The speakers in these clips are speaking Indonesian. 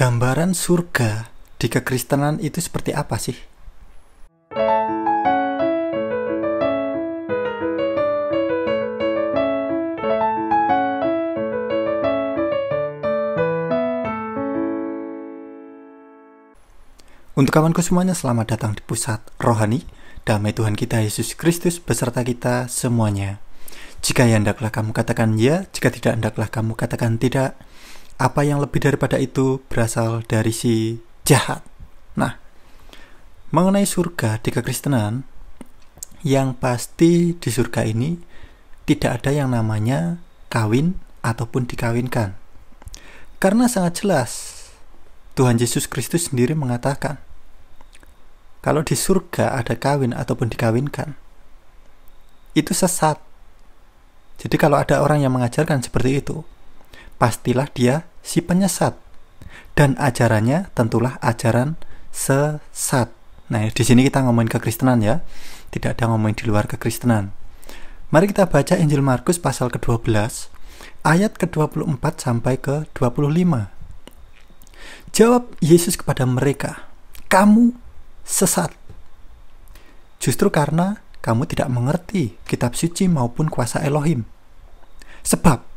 Gambaran surga di kekristenan itu seperti apa sih? Untuk kawanku semuanya, selamat datang di Pusat Rohani. Damai Tuhan kita Yesus Kristus beserta kita semuanya. Jika ya hendaklah kamu katakan ya, jika tidak hendaklah kamu katakan tidak. Apa yang lebih daripada itu berasal dari si jahat. Nah, mengenai surga di kekristenan, yang pasti di surga ini tidak ada yang namanya kawin ataupun dikawinkan. Karena sangat jelas Tuhan Yesus Kristus sendiri mengatakan, kalau di surga ada kawin ataupun dikawinkan, itu sesat. Jadi kalau ada orang yang mengajarkan seperti itu, pastilah dia si penyesat. Dan ajarannya tentulah ajaran sesat. Nah, di sini kita ngomongin kekristenan ya. Tidak ada ngomongin di luar kekristenan. Mari kita baca Injil Markus pasal ke-12, ayat ke-24 sampai ke-25. Jawab Yesus kepada mereka, "Kamu sesat. Justru karena kamu tidak mengerti kitab suci maupun kuasa Elohim. Sebab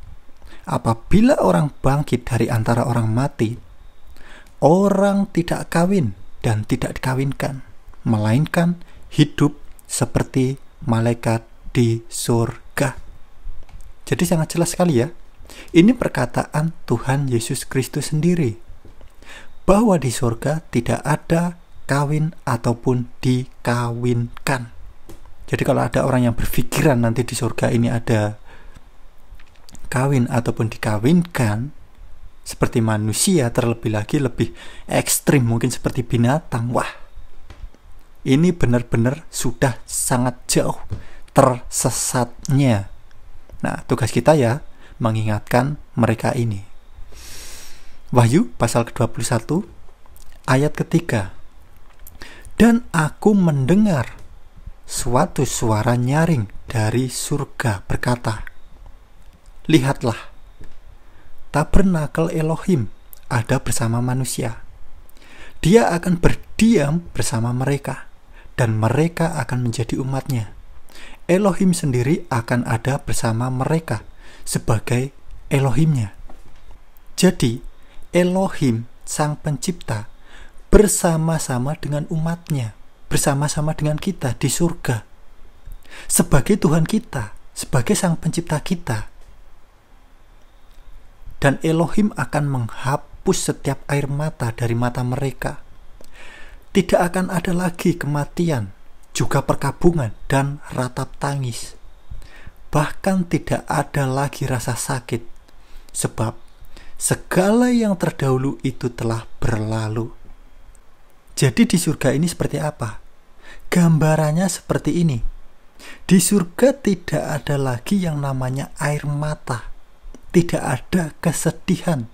apabila orang bangkit dari antara orang mati, orang tidak kawin dan tidak dikawinkan, melainkan hidup seperti malaikat di surga." Jadi sangat jelas sekali ya. Ini perkataan Tuhan Yesus Kristus sendiri, bahwa di surga tidak ada kawin ataupun dikawinkan. Jadi kalau ada orang yang berpikiran nanti di surga ini ada kawin ataupun dikawinkan seperti manusia, terlebih lagi lebih ekstrim mungkin seperti binatang, wah, ini benar-benar sudah sangat jauh tersesatnya. Nah, tugas kita ya mengingatkan mereka ini. Wahyu pasal ke-21 ayat ketiga. Dan aku mendengar suatu suara nyaring dari surga berkata, "Lihatlah, tabernakel Elohim ada bersama manusia. Dia akan berdiam bersama mereka, dan mereka akan menjadi umatnya. Elohim sendiri akan ada bersama mereka sebagai Elohimnya." Jadi, Elohim, Sang Pencipta, bersama-sama dengan umatnya, bersama-sama dengan kita di surga, sebagai Tuhan kita, sebagai Sang Pencipta kita. Dan Elohim akan menghapus setiap air mata dari mata mereka. Tidak akan ada lagi kematian, juga perkabungan dan ratap tangis. Bahkan tidak ada lagi rasa sakit, sebab segala yang terdahulu itu telah berlalu. Jadi di surga ini seperti apa? Gambarannya seperti ini. Di surga tidak ada lagi yang namanya air mata. Tidak ada kesedihan.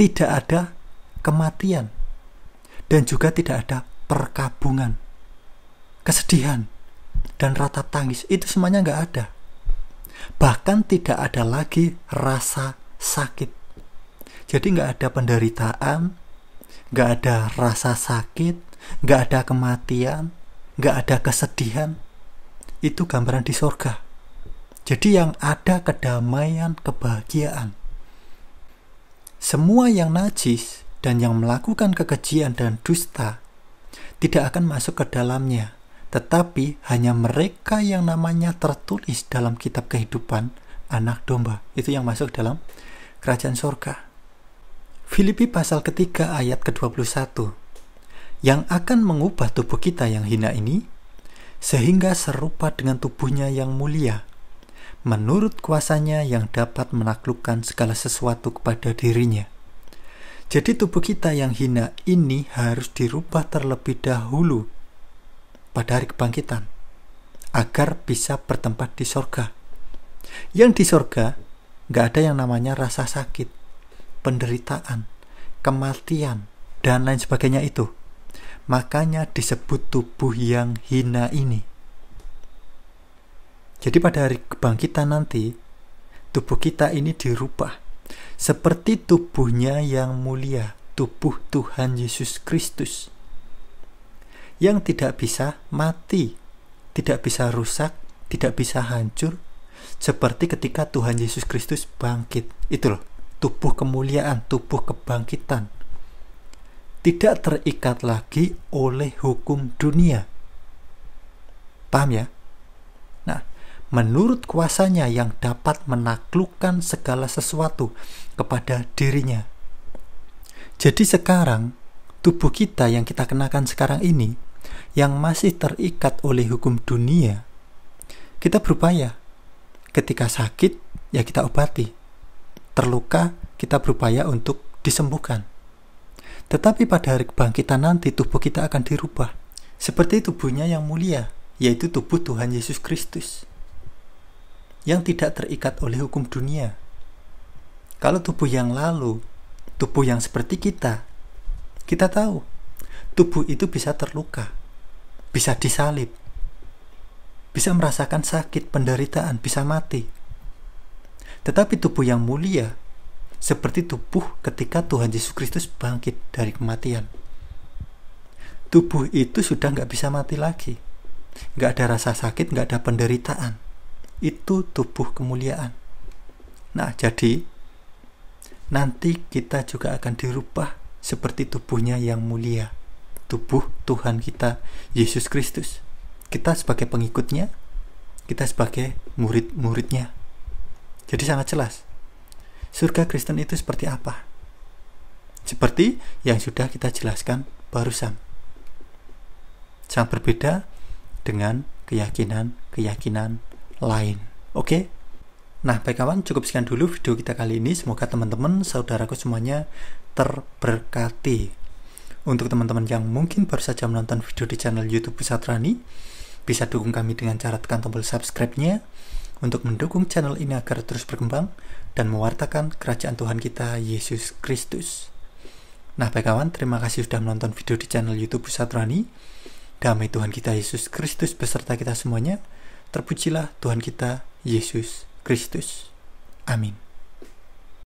Tidak ada kematian. Dan juga tidak ada perkabungan. Kesedihan dan ratap tangis itu semuanya nggak ada. Bahkan tidak ada lagi rasa sakit. Jadi nggak ada penderitaan, nggak ada rasa sakit, nggak ada kematian, nggak ada kesedihan. Itu gambaran di surga. Jadi yang ada kedamaian, kebahagiaan. Semua yang najis dan yang melakukan kekejian dan dusta tidak akan masuk ke dalamnya, tetapi hanya mereka yang namanya tertulis dalam kitab kehidupan Anak Domba. Itu yang masuk dalam kerajaan surga. Filipi pasal ketiga ayat ke-21. Yang akan mengubah tubuh kita yang hina ini, sehingga serupa dengan tubuhnya yang mulia, menurut kuasanya yang dapat menaklukkan segala sesuatu kepada dirinya. Jadi tubuh kita yang hina ini harus dirubah terlebih dahulu pada hari kebangkitan, agar bisa bertempat di surga. Yang di surga gak ada yang namanya rasa sakit, penderitaan, kematian, dan lain sebagainya itu. Makanya disebut tubuh yang hina ini. Jadi pada hari kebangkitan nanti, tubuh kita ini dirubah Seperti tubuhnya yang mulia, tubuh Tuhan Yesus Kristus, yang tidak bisa mati, tidak bisa rusak, tidak bisa hancur, seperti ketika Tuhan Yesus Kristus bangkit. Itu loh, tubuh kemuliaan, tubuh kebangkitan. Tidak terikat lagi oleh hukum dunia. Paham ya? Nah, menurut kuasanya yang dapat menaklukkan segala sesuatu kepada dirinya. Jadi sekarang, tubuh kita yang kita kenakan sekarang ini, yang masih terikat oleh hukum dunia, kita berupaya. Ketika sakit, ya kita obati. Terluka, kita berupaya untuk disembuhkan. Tetapi pada hari kebangkitan nanti, tubuh kita akan dirubah. Seperti tubuhnya yang mulia, yaitu tubuh Tuhan Yesus Kristus, yang tidak terikat oleh hukum dunia. Kalau tubuh yang lalu, tubuh yang seperti kita tahu, tubuh itu bisa terluka, bisa disalib, bisa merasakan sakit, penderitaan, bisa mati. Tetapi tubuh yang mulia, seperti tubuh ketika Tuhan Yesus Kristus bangkit dari kematian. Tubuh itu sudah nggak bisa mati lagi. Nggak ada rasa sakit, nggak ada penderitaan. Itu tubuh kemuliaan. Nah, jadi nanti kita juga akan dirubah seperti tubuhnya yang mulia, tubuh Tuhan kita Yesus Kristus. Kita sebagai pengikutnya, kita sebagai murid-muridnya. Jadi sangat jelas, surga Kristen itu seperti apa? Seperti yang sudah kita jelaskan barusan. Sangat berbeda dengan keyakinan-keyakinan lain. Oke? Nah, baik kawan, cukup sekian dulu video kita kali ini. Semoga teman-teman, saudaraku semuanya terberkati. Untuk teman-teman yang mungkin baru saja menonton video di channel YouTube Pusat Rani, bisa dukung kami dengan cara tekan tombol subscribe-nya untuk mendukung channel ini agar terus berkembang dan mewartakan kerajaan Tuhan kita Yesus Kristus. Nah, baik kawan, terima kasih sudah menonton video di channel YouTube Pusat Rani. Damai Tuhan kita Yesus Kristus beserta kita semuanya. Terpujilah Tuhan kita Yesus Kristus. Amin.